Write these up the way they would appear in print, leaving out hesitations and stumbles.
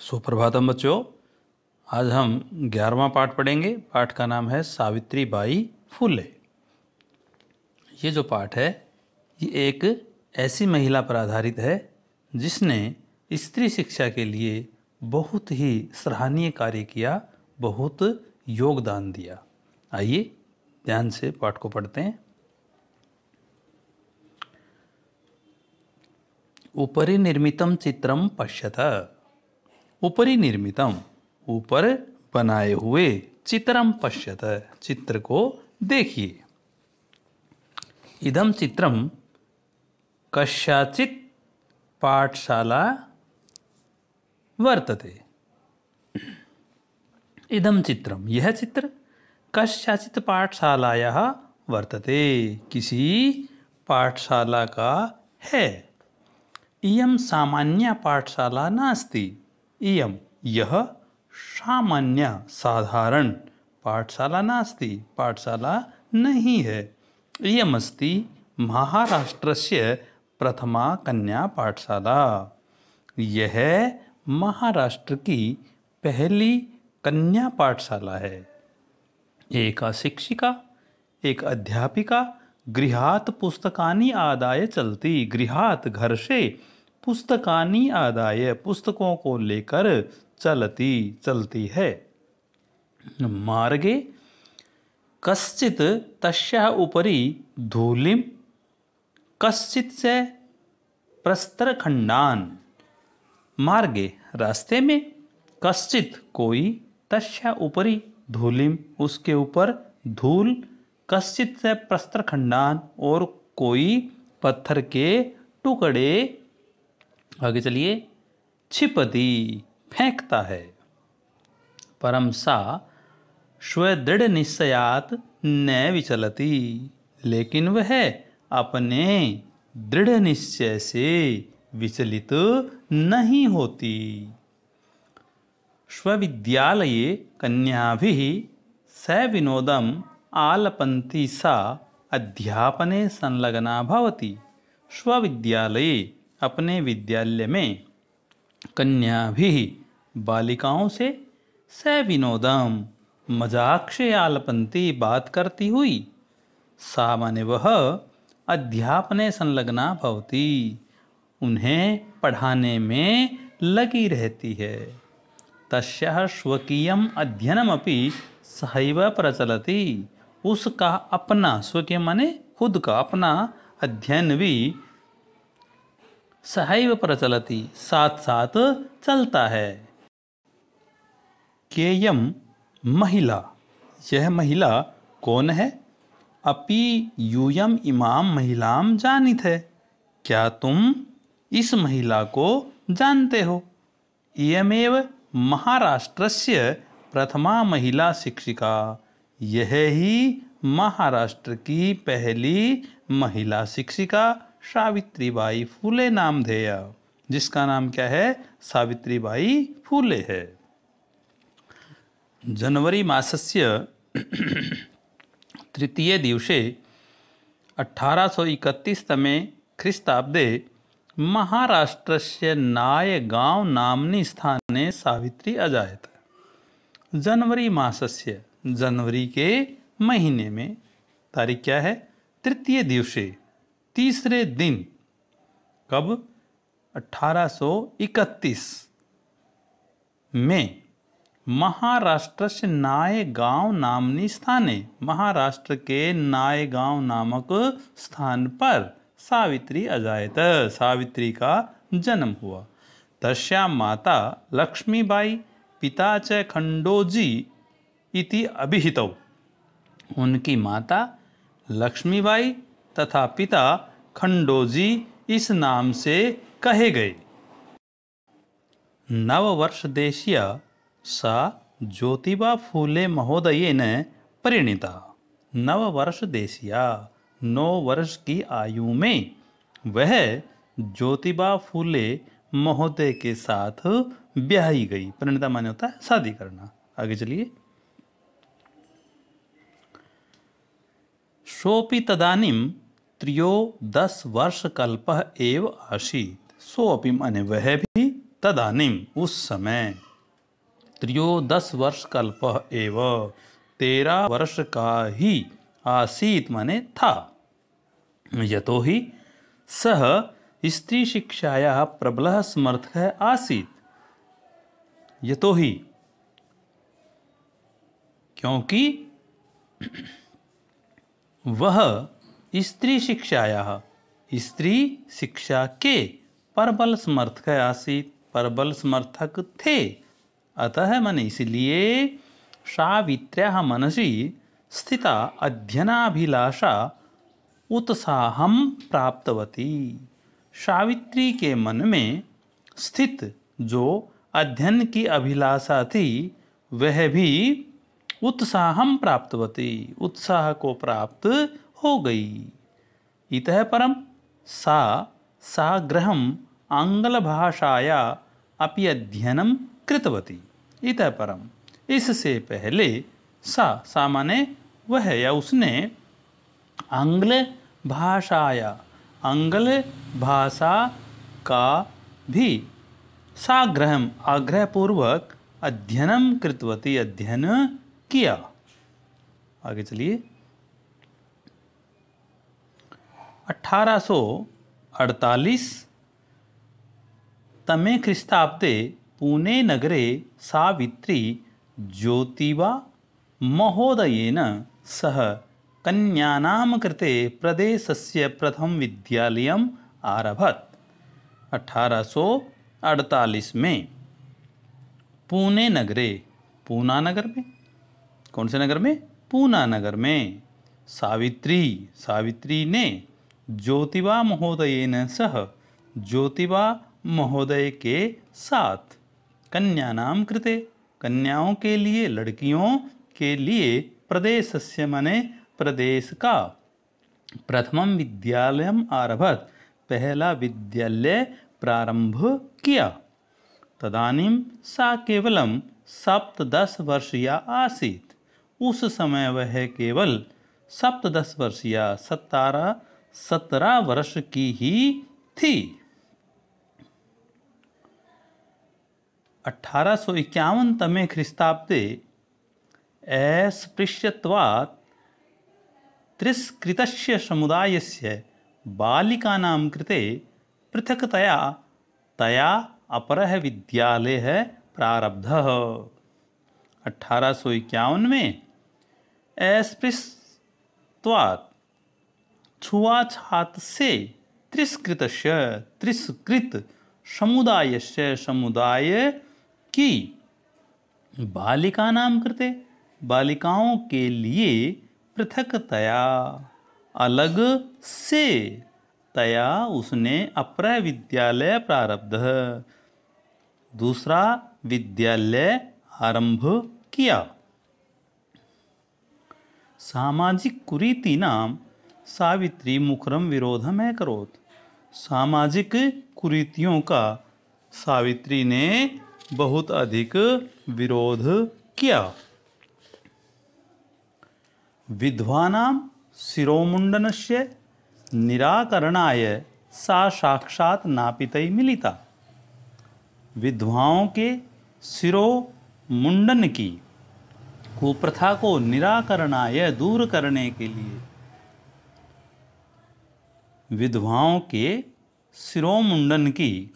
सुप्रभातम बच्चों, आज हम 11वां पाठ पढ़ेंगे। पाठ का नाम है सावित्री बाई फुले। ये जो पाठ है ये एक ऐसी महिला पर आधारित है जिसने स्त्री शिक्षा के लिए बहुत ही सराहनीय कार्य किया, बहुत योगदान दिया। आइए ध्यान से पाठ को पढ़ते हैं। उपरि निर्मितम चित्रम पश्यत। उपरि निर्मितम, ऊपर बनाए हुए, चित्रम पश्यत, चित्र को देखिए। इदम चित्रम कस्याचित् पाठशाला वर्तते। इदम चित्रम, यह चित्र कस्याचित् पाठशालायाः वर्तते, किसी पाठशाला का है। इयं सामान्य पाठशाला नास्ति। इयं, यह, सामान्य साधारण पाठशाला नास्ति, पाठशाला नहीं है। इयमस्ति महाराष्ट्रस्य प्रथमा कन्या पाठशाला। यह महाराष्ट्र की पहली कन्या पाठशाला है। एका शिक्षिका, एक अध्यापिका, गृहात पुस्तकानि आदाय चलती। गृहात, घर से, पुस्तकानि आदाय, पुस्तकों को लेकर चलती है। मार्गे कश्चित् तस्याः उपरि धूलिं, कश्चित् से प्रस्तरखण्डान्। मार्गे, रास्ते में, कश्चित् कोई, तस्याः उपरि धूलिं, उसके ऊपर धूल, कश्चित् से प्रस्तरखण्डान्, और कोई पत्थर के टुकड़े, आगे चलिए, क्षिपति, फेंकता है। परम सा स्वदृढ़ निश्चयात न विचलति, लेकिन वह अपने दृढ़ निश्चय से विचलित नहीं होती। स्वविद्यालये कन्याभिः सविनोदम् आलपन्ती सा अध्यापने संलग्ना भवति। स्वविद्यालये, अपने विद्यालय में, कन्याभिः, बालिकाओं से, सविनोदम, मजाक से, आलपन्ती, बात करती हुई, सा माने वह, अध्यापने संलग्ना भवति, उन्हें पढ़ाने में लगी रहती है। तस्याः स्वकीयम् अध्ययनमपि सहैव प्रचलति। उसका अपना, स्वकीय माने खुद का, अपना अध्ययन भी सहैव प्रचलति, साथ साथ चलता है। केयम महिला, यह महिला कौन है? अपि यूयम इमाम महिलाम जानित है, क्या तुम इस महिला को जानते हो? इयमेव महाराष्ट्रस्य प्रथमा महिला शिक्षिका, यह ही महाराष्ट्र की पहली महिला शिक्षिका सावित्रीबाई फुले नामधेय, जिसका नाम क्या है? सावित्रीबाई फुले है। जनवरी मासस्य तृतीय दिवसे 1831 तमे ख्रीस्ताब्दे महाराष्ट्रस्य नायगांव नाम्नि स्थाने सावित्री अजायत। जनवरी मासस्य, जनवरी के महीने में, तारीख क्या है? तृतीय दिवसे, तीसरे दिन। कब? 1831 में महाराष्ट्र से नायगांव नामनी स्थाने, महाराष्ट्र के नायगांव नामक स्थान पर सावित्री अजायत, सावित्री का जन्म हुआ। तस्या माता लक्ष्मीबाई, पिता च खंडोजी इति अभिहितौ। उनकी माता लक्ष्मीबाई तथा पिता खंडोजी इस नाम से कहे गए। नववर्ष देशीय सा ज्योतिबा फूले महोदयेन परिणीता। नववर्ष देशिया, 9 वर्ष की आयु में वह ज्योतिबा फूले महोदय के साथ ब्याही गई। परिणीता माने होता है शादी करना। आगे चलिए। सोपि तदानीं 13 वर्ष कल्पः एव आसीत्। सोपि माने वह भी, तदानीम उस समय 13 वर्ष कल्पः एव 13 वर्ष का ही आसीत माने था। यतो ही सह स्त्री शिक्षायाः प्रबलः समर्थकः आसीत। यतो ही क्योंकि वह स्त्री शिक्षायाः स्त्री शिक्षा के प्रबल समर्थक आसीत, प्रबल समर्थक थे। अतः मन इसलिए सावित्र्याः मनसि स्थिता अध्ययनाभिलाषा उत्साहं प्राप्तवती। सावित्री के मन में स्थित जो अध्ययन की अभिलाषा थी वह भी उत्साहं प्राप्तवती, उत्साह को प्राप्त हो गई। इतः परम सा गृहम् आंग्लभाषाया अपि अध्ययनं कृतवती। इतः परम इससे पहले सा माने वह या उसने आंग्ल भाषा का भी साग्रहम आग्रहपूर्वक अध्ययनं कृतवती, अध्ययन किया। आगे चलिए। 1848 तमे ख्रीस्ताब्दे पुणे नगरे सावित्री ज्योतिबा महोदयेन सह कन्यानां कृते प्रदेशस्य प्रथम विद्यालयम् आरभत। 1848 में पुणे नगरे, पूना नगर में, कौन से नगर में? पूना नगर में सावित्री ने ज्योतिबा महोदयेन सह ज्योतिबा महोदय के साथ कन्यानां कृते कन्याओं के लिए, लड़कियों के लिए प्रदेशस्य माने प्रदेश का प्रथमम विद्यालयम आरभत पहला विद्यालय प्रारंभ किया। तदानीं सा केवलम 17 वर्षीया आसीत। उस समय वह केवल 17 वर्षीया 17 वर्ष की ही थी। 1851 तमे ख्रीस्ताब्दे अस्पृश्यत्वात् तिरस्कृतस्य समुदायस्य बालिकानां कृते पृथक्तया तया अपरः विद्यालयः प्रारब्धः। 1851 में अस्पृश्यत्वात् छुआछात से तिरस्कृत समुदायस्य समुदाय की बालिकानां कृते बालिकाओं के लिए पृथक्तया अलग से तया उसने अपर विद्यालय प्रारब्ध दूसरा विद्यालय आरंभ किया। सामाजिक कुरीतीनां सावित्री मुखरम विरोधम करोत्। सामाजिक कुरीतियों का सावित्री ने बहुत अधिक विरोध किया। विधवानां शिरोमुंडनस्य निराकरणाय सा साक्षात् नापितै मिलिता। विधवाओं के शिरोमुंडन की कुप्रथा को निराकरणाय दूर करने के लिए, विधवाओं के शिरोमुंडन की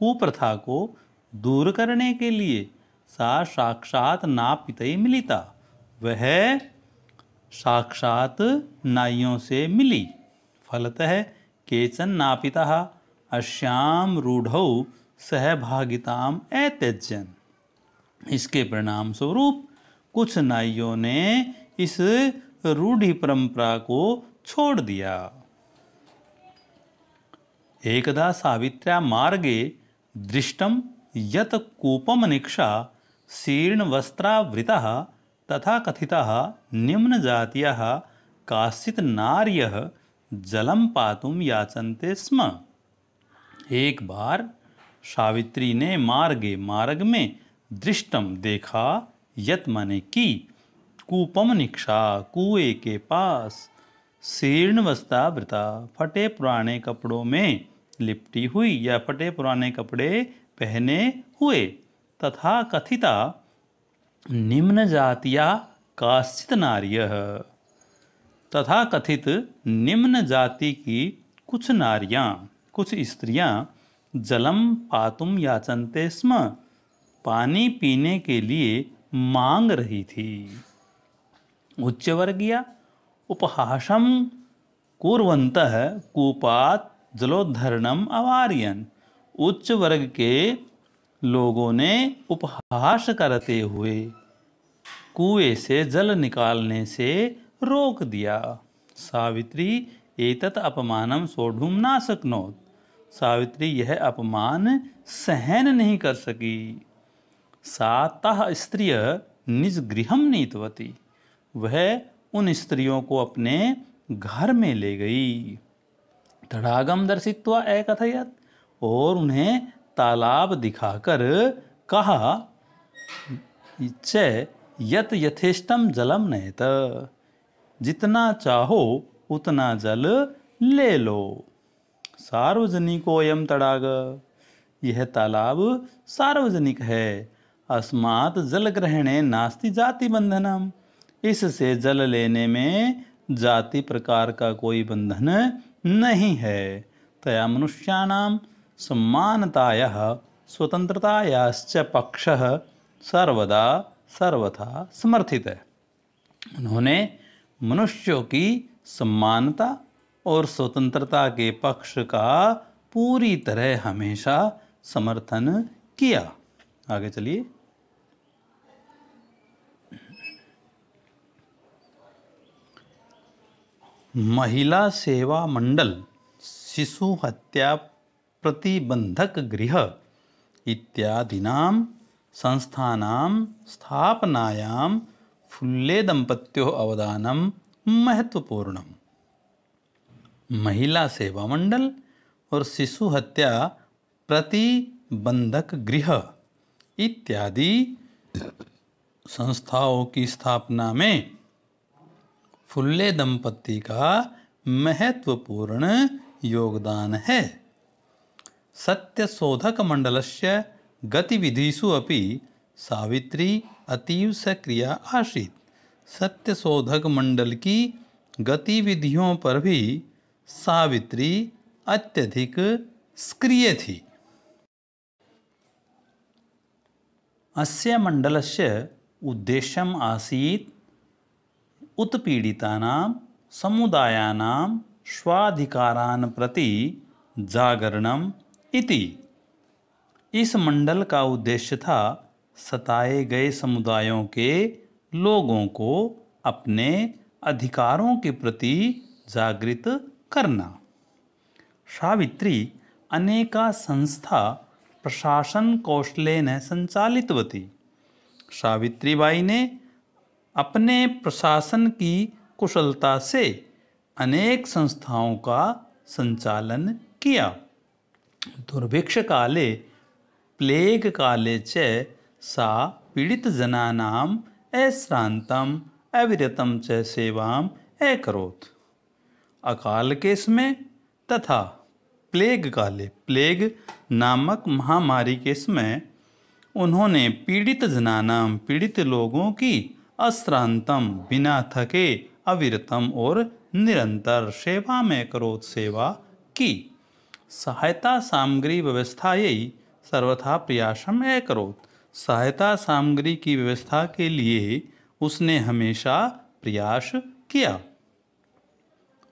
कुप्रथा को दूर करने के लिए सा साक्षात नापितै मिलिता, वह साक्षात नाइयों से मिली। फलतः केचन नापितः अस्यां रूढ़ौ सहभागिताम अत्यजन्। इसके परिणाम स्वरूप कुछ नाइयों ने इस रूढ़ि परंपरा को छोड़ दिया। एकदा सावित्र्या मार्गे दृष्टं यत कूपमनिक्षा शीर्णवस्त्रावृतः तथा कथितः निम्नजातीयः काश्चित् नार्यः जलं पातुं याचन्ते स्म। एक बार सावित्री ने मार्ग में दृष्टम देखा, यत माने की, कूपमनिक्षा कुएं के पास, शीर्णवस्त्रावृता फटे पुराने कपड़ों में, लिपटी हुई या फटे पुराने कपड़े पहने हुए। तथा कथिता निम्न जातिया काश्चित नार्यः, तथा कथित निम्न जाति की कुछ नारियां, कुछ स्त्रियां जलम पातुम याचन्ते स्म, पानी पीने के लिए मांग रही थी। उच्च वर्गीय उपहासम कुर्वन्तः कूपात् जलोद्धरणम अवारयन्, उच्च वर्ग के लोगों ने उपहास करते हुए कुएं से जल निकालने से रोक दिया। सावित्री एतत् अपमानम सोढुम ना शक्नोत्, सावित्री यह अपमान सहन नहीं कर सकी। सा तः स्त्रिय निज गृहम नीतवती, वह उन स्त्रियों को अपने घर में ले गई। तड़ागम दर्शित्वा एकथयत्, और उन्हें तालाब दिखाकर कहा, च यत यथेष्टम जलम नयत, जितना चाहो उतना जल ले लो। सार्वजनिकोऽयं तड़ाग, यह तालाब सार्वजनिक है। अस्मात् जल ग्रहणे नास्ति जाति बंधनम, इससे जल लेने में जाति प्रकार का कोई बंधन नहीं है। तया मनुष्याणाम सम्मानतायाः स्वतंत्रतायाश्च पक्षः सर्वदा सर्वथा समर्थित है। उन्होंने मनुष्यों की समानता और स्वतंत्रता के पक्ष का पूरी तरह हमेशा समर्थन किया। आगे चलिए। महिला सेवा मंडल, शिशु हत्या प्रतिबंधक गृह इत्यादीनां संस्थानां स्थापनायां फुल्ले दंपत्योः अवदानं महत्वपूर्णम्। महिला सेवा मंडल और शिशु हत्या प्रतिबंधक गृह इत्यादि संस्थाओं की स्थापना में फुल्ले दंपत्ति का महत्वपूर्ण योगदान है। सत्यशोधक मंडलस्य गतिविधिषु अपि सावित्री अतीव सक्रिया आसीत्। सत्यशोधक मंडल की गतिविधियों पर भी सावित्री अत्यधिक सक्रिय थी। अस्य मंडलस्य उद्देश्यम् आसीत् उत्पीड़ितानां समुदायानां स्वाधिकारान् प्रति जागरणम् इति। इस मंडल का उद्देश्य था सताए गए समुदायों के लोगों को अपने अधिकारों के प्रति जागृत करना। सावित्री अनेका संस्था प्रशासन कौशलेन संचालितवती। सावित्रीबाई ने अपने प्रशासन की कुशलता से अनेक संस्थाओं का संचालन किया। दुर्भिक्ष काले प्लेग काले च सा पीड़ित जनानाम अश्रांतम अविरतम च सेवाम अकरोत्। अकाल के समय तथा प्लेग काले, प्लेग नामक महामारी के समय उन्होंने पीड़ित जनानाम, पीड़ित लोगों की अश्रांतम, बिना थके, अविरतम और निरंतर सेवा में करोत, सेवा की। सहायता सामग्री व्यवस्थायै सर्वथा प्रयासम अकरोत्। सहायता सामग्री की व्यवस्था के लिए उसने हमेशा प्रयास किया।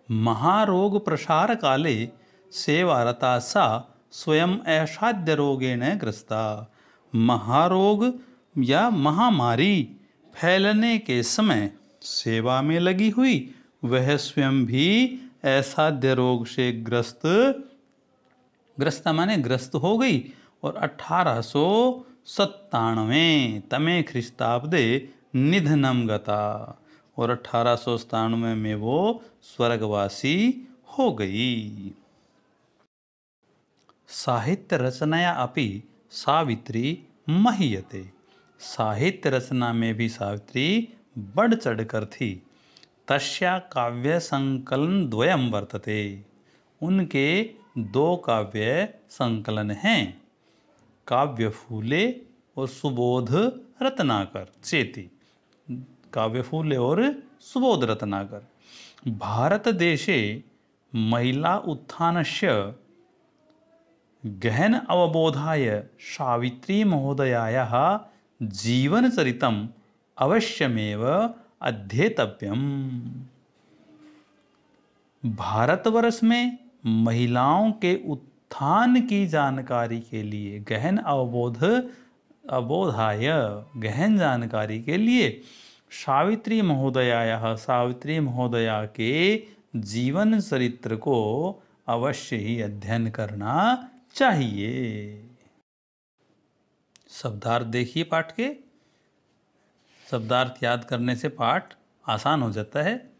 महारोग प्रसार काले सेवारता सा स्वयं असाध्य रोगेण ग्रस्ता। महारोग या महामारी फैलने के समय सेवा में लगी हुई वह स्वयं भी असाध्य रोग से ग्रस्त माने ग्रस्त हो गई और 1897 तमे ख्रीस्ताब्दे निधनम गता, और 1897 में वो स्वर्गवासी हो गई। साहित्य रचनाया अपि सावित्री महीयते। साहित्य रचना में भी सावित्री बढ़ चढ़कर थी। तस्या काव्य संकलन द्वयम वर्तते। उनके दो काव्य संकलन हैं, काव्य फूले और सुबोध रत्नाकर। चेती, काव्य फूले और सुबोध रत्नाकर। भारतदेशे महिला उत्थानस्य गहन अवबोधाय सावित्री महोदयायाः जीवनचरितम् अवश्यमेव अध्येतव्यम्। भारतवर्ष में महिलाओं के उत्थान की जानकारी के लिए गहन जानकारी के लिए सावित्री महोदया के जीवन चरित्र को अवश्य ही अध्ययन करना चाहिए। शब्दार्थ देखिए पाठ के। शब्दार्थ याद करने से पाठ आसान हो जाता है।